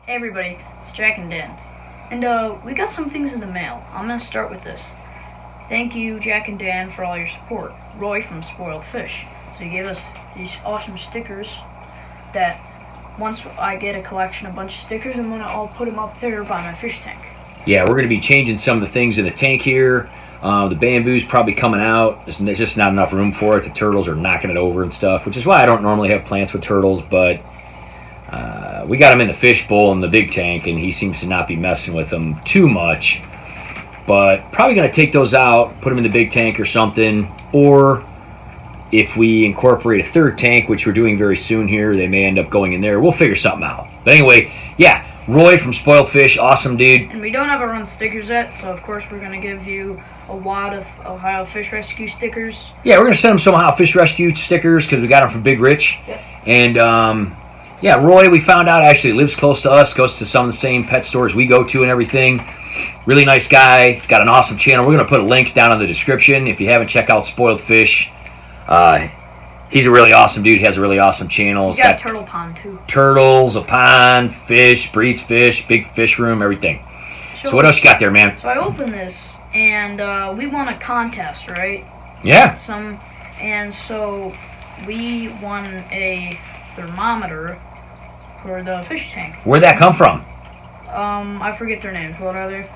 Hey everybody, it's Jack and Dan. And we got some things in the mail. I'm gonna start with this. Thank you, Jack and Dan, for all your support. Roy from Spoiled Fish. So he gave us these awesome stickers that once I get a collection, a bunch of stickers, I'm gonna all put them up there by my fish tank. Yeah, we're gonna be changing some of the things in the tank here. The bamboo's probably coming out. There's just not enough room for it. The turtles are knocking it over and stuff, which is why I don't normally have plants with turtles, but we got him in the fish bowl in the big tank, and he seems to not be messing with them too much. But probably going to take those out, put them in the big tank or something. Or if we incorporate a third tank, which we're doing very soon here, they may end up going in there. We'll figure something out. But anyway, yeah, Roy from Spoiled Fish, awesome dude. And we don't have our own stickers yet, so of course we're going to give you a wad of Ohio Fish Rescue stickers. Yeah, we're going to send them some Ohio Fish Rescue stickers because we got them from Big Rich. Yep. And yeah, Roy, we found out, actually lives close to us, goes to some of the same pet stores we go to and everything. Really nice guy. He's got an awesome channel. We're going to put a link down in the description if you haven't checked out Spoiled Fish. He's a really awesome dude. He has a really awesome channel. He's got a turtle pond, too. Turtles, a pond, fish, breeds fish, big fish room, everything. So what else you got there, man? So I opened this, and we won a contest, right? Yeah. And so we won a thermometer for the fish tank. Where'd that come from? I forget their names. What are they?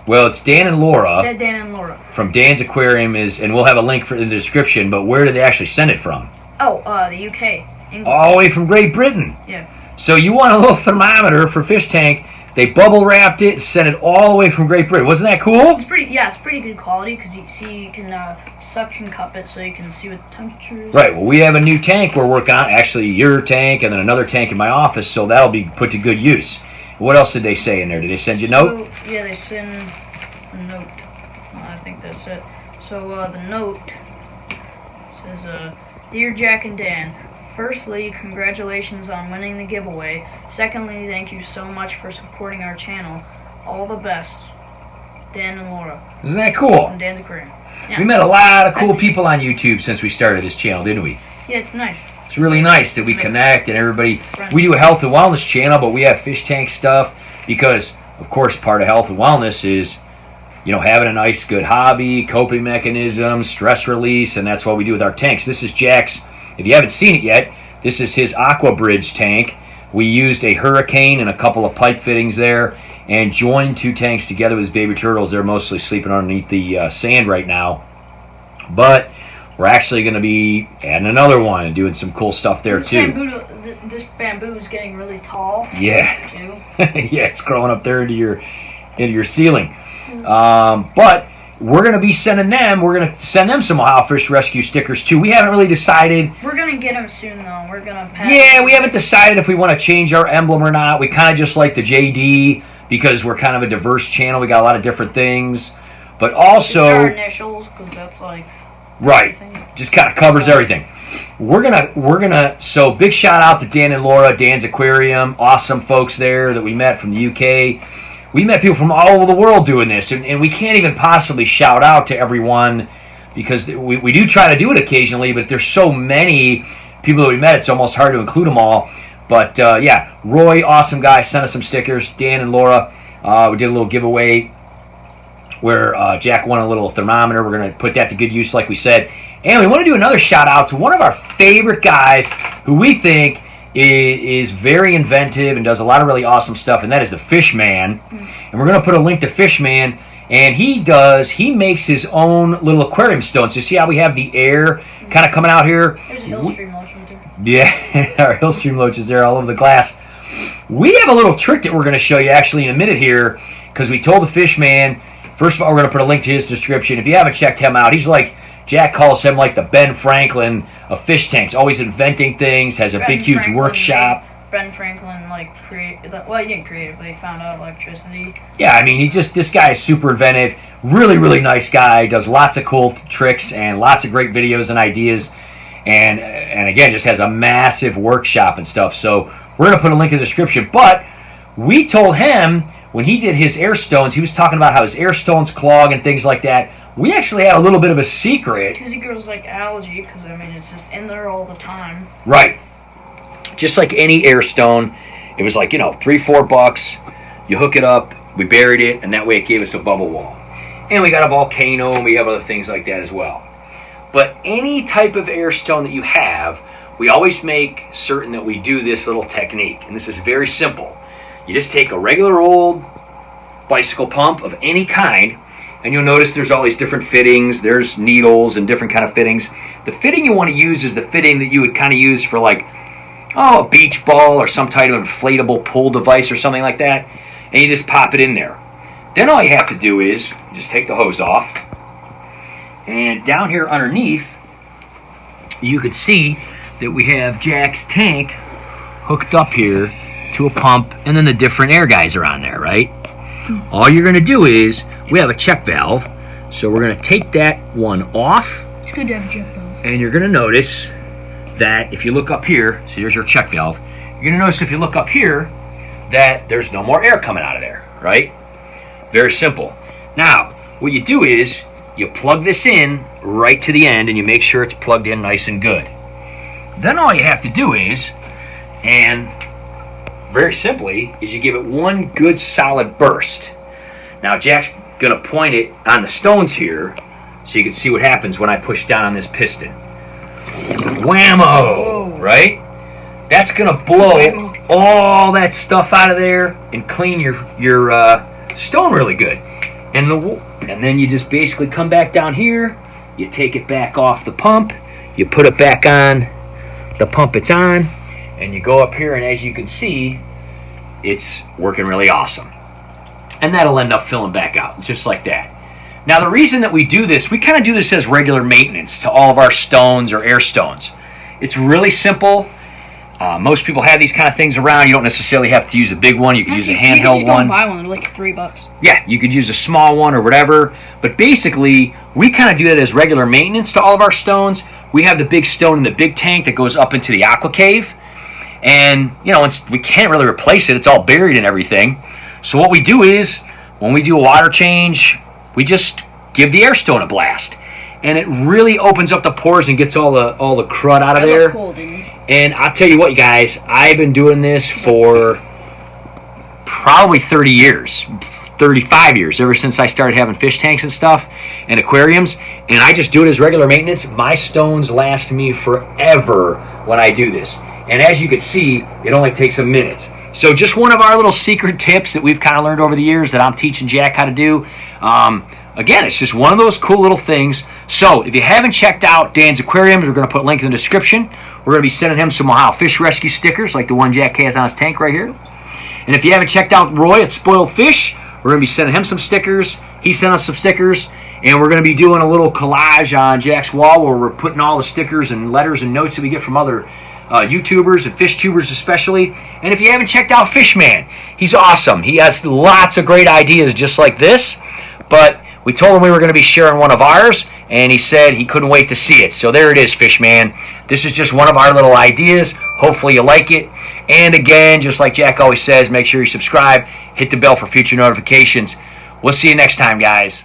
Well, it's Dan and Laura. Dan and Laura. From Dan's Aquarium and we'll have a link in the description, but where did they actually send it from? Oh, the UK. England. All the way from Great Britain. Yeah. So you want a little thermometer for fish tank. They bubble wrapped it, sent it all the way from Great Britain. Wasn't that cool? It's pretty good quality because you can suction cup it so you can see what the temperature is. Right. Well, we have a new tank we're working on. Actually, your tank and then another tank in my office, so that'll be put to good use. What else did they say in there? Did they send you a note? Yeah, they send a note. I think that's it. So the note says, "Dear Jack and Dan, firstly, congratulations on winning the giveaway. Secondly, thank you so much for supporting our channel. All the best, Dan and Laura." Isn't that cool? From Dan's Aquarium. Yeah. We met a lot of cool people on YouTube since we started this channel, didn't we? Yeah, it's nice. It's really nice that we connect and everybody. We do a health and wellness channel, but we have fish tank stuff because, of course, part of health and wellness is, you know, having a nice, good hobby, coping mechanism, stress release, and that's what we do with our tanks. This is Jack's. If you haven't seen it yet, this is his Aqua Bridge tank. We used a Hurricane and a couple of pipe fittings there and joined two tanks together with his baby turtles. They're mostly sleeping underneath the sand right now. But we're actually going to be adding another one and doing some cool stuff there too. This bamboo is getting really tall. Yeah. Too. Yeah, it's growing up there into your ceiling. But we're going to be sending them. We're going to send them some Ohio Fish Rescue stickers too. We haven't really decided. We're going to get them soon though. We're going to pack. Yeah, we haven't decided if we want to change our emblem or not. We kind of just like the JD because we're kind of a diverse channel. We got a lot of different things, but also our initials because that's like right. everything. Just kind of covers everything. We're gonna. So big shout out to Dan and Laura, Dan's Aquarium, awesome folks there that we met from the UK. We met people from all over the world doing this, and we can't even possibly shout out to everyone because we do try to do it occasionally, but there's so many people that we met, it's almost hard to include them all. But yeah, Roy, awesome guy, sent us some stickers. Dan and Laura, we did a little giveaway where Jack won a little thermometer. We're going to put that to good use, like we said. And we want to do another shout out to one of our favorite guys who we think is very inventive and does a lot of really awesome stuff, and that is the Fishman. And we're going to put a link to Fishman, and he makes his own little aquarium stones. You see how we have the air kind of coming out here? There's a Hillstream loach right there. Yeah, our Hillstream loach is there all over the glass. We have a little trick that we're going to show you actually in a minute here because we told the Fishman. First of all, we're going to put a link to his description. If you haven't checked him out, he's like, Jack calls him like the Ben Franklin of fish tanks, always inventing things, has a big, huge workshop. Ben Franklin, like, he didn't create it, but he found out electricity. Yeah, I mean, this guy is super inventive, really, really nice guy, does lots of cool tricks and lots of great videos and ideas, and again, just has a massive workshop and stuff. So we're going to put a link in the description, but we told him when he did his air stones, he was talking about how his air stones clog and things like that. We actually had a little bit of a secret. Because he grows like algae, because I mean, it's just in there all the time. Right. Just like any air stone, It was like, $3-4. You hook it up, we buried it, and that way it gave us a bubble wall. And we got a volcano, and we have other things like that as well. But any type of air stone that you have, we always make certain that we do this little technique. And this is very simple. You just take a regular old bicycle pump of any kind, and you'll notice there's all these different fittings. There's needles and different kind of fittings. The fitting you want to use is the fitting that you would kind of use for like, a beach ball or some type of inflatable pull device or something like that. And you just pop it in there. Then all you have to do is just take the hose off. And down here underneath, you can see that we have Jack's tank hooked up here to a pump, and then the different air guys are on there, right? All you're going to do is, we have a check valve, so we're going to take that one off. It's good to have a check valve. And you're going to notice that if you look up here, see here's your check valve, you're going to notice if you look up here that there's no more air coming out of there, right? Very simple. Now, what you do is, you plug this in right to the end, and you make sure it's plugged in nice and good. Then all you have to do is, and very simply, is you give it one good solid burst. Now Jack's going to point it on the stones here so you can see what happens when I push down on this piston. Whammo! Right? That's going to blow all that stuff out of there and clean your stone really good. And then you just basically come back down here, you take it back off the pump, you put it back on the pump it's on, and you go up here, and as you can see, it's working really awesome. And that'll end up filling back out, just like that. Now the reason that we do this, we kind of do this as regular maintenance to all of our stones or air stones. It's really simple. Most people have these kind of things around. You don't necessarily have to use a big one. You can use a handheld one. You can buy one, they're like $3. Yeah, you could use a small one or whatever. But basically, we kind of do that as regular maintenance to all of our stones. We have the big stone in the big tank that goes up into the aqua cave. And, we can't really replace it. It's all buried and everything. So what we do is, when we do a water change, we just give the air stone a blast. And it really opens up the pores and gets all the crud out of there. That looked cool, didn't it? And I'll tell you what, you guys, I've been doing this for probably 30 years, 35 years, ever since I started having fish tanks and stuff and aquariums. And I just do it as regular maintenance. My stones last me forever when I do this. And as you can see, it only takes a minute. So just one of our little secret tips that we've kind of learned over the years that I'm teaching Jack how to do. Again, it's just one of those cool little things. So if you haven't checked out Dan's Aquarium, we're going to put a link in the description. We're going to be sending him some Ohio Fish Rescue stickers like the one Jack has on his tank right here. And if you haven't checked out Roy at Spoiled Fish, we're going to be sending him some stickers. He sent us some stickers. And we're going to be doing a little collage on Jack's wall where we're putting all the stickers and letters and notes that we get from other YouTubers and fish tubers especially. And if you haven't checked out Fishman, he's awesome. He has lots of great ideas just like this. But we told him we were going to be sharing one of ours, and he said he couldn't wait to see it. So there it is, Fishman. This is just one of our little ideas. Hopefully you like it. And again, just like Jack always says, make sure you subscribe, hit the bell for future notifications. We'll see you next time, guys.